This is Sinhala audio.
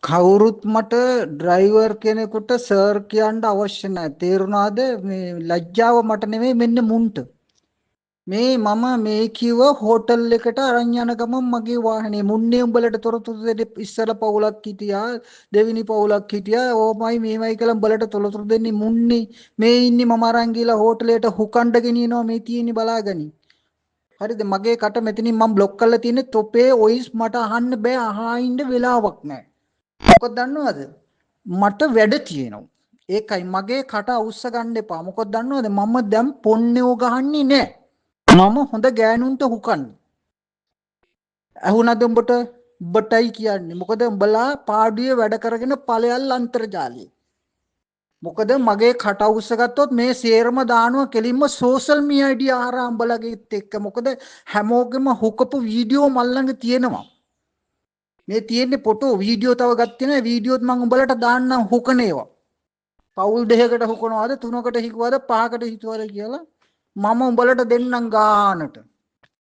කවුරුත් මට ඩ්‍රයිවර් කෙනෙකුට සර් කියන්න අවශ්‍ය නැහැ. තේරුණාද? මේ ලැජ්ජාව මට නෙමෙයි මෙන්න මුන්ට. මේ මම මේ කිව්ව හෝටල් එකට අරන් යන ගමන් මගේ වාහනේ මුන්නේ උඹලට තොරතුරු දෙන්න ඉස්සර පවුලක් හිටියා දෙවෙනි පවුලක් හිටියා ඕමයි මේමයි කියලා උඹලට තොරතුරු දෙන්නේ මුන්නේ මේ ඉන්නේ මම අරන් ගිහලා හෝටලයට හුකණ්ඩ ගෙනියනවා මේ තියෙන්නේ බලාගනි. හරිද? මගේ කට මෙතනින් මම બ્લોක් කරලා තියෙන්නේ තොපේ ඔයිස් මට අහන්න බෑ අහා ඉන්න වෙලාවක් නැහැ. මොකද දන්නවද? මට වැඩ තියෙනවා. ඒකයි මගේ කට අවුස්ස ගන්න එපා. මොකද දන්නවද? මම දැන් පොන්නේව ගහන්නේ නැහැ. මම හොඳ ගෑනුන්ට හුකන්නේ. ඇහුණද උඹට? උඹටයි කියන්නේ. මොකද උඹලා පාඩුවේ වැඩ කරගෙන ඵලයල් අන්තර්ජාලයේ. මොකද මගේ කට අවුස්ස ගත්තොත් මේ සේරම දානවා කෙලින්ම සෝෂල් මීඩියා හරහා උඹලගේත් එක්ක. මොකද හැමෝගෙම හුකපු වීඩියෝ මල් ළඟ තියෙනවා. මේ තියෙන්නේ ෆොටෝ වීඩියෝ තව ගත්තේ නැහැ. වීඩියෝත් මම උඹලට දාන්නම් හුකන ඒවා. පවුල් දෙකකට හුකනවාද 3කට හිකුවද 5කට හිතුවද කියලා මම උඹලට දෙන්නම් ගානට.